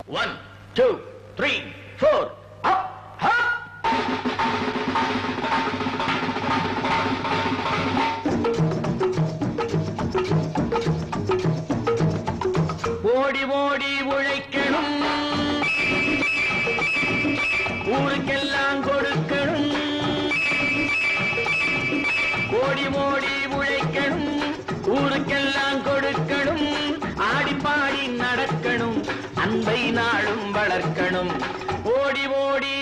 1, 2, 3, 4, up, up. ஓடி ஓடி உழைக்கணும், ஊருக்கெல்லாம் கொடுக்கணும். ஓடி ஓடி உழைக்கணும், ஊருக்கெல்லாம் கொடுக்கணும். ஆடிப்பாடி நடக்கணும், அன்பை நாளும் வளர்க்கணும். ஓடி ஓடி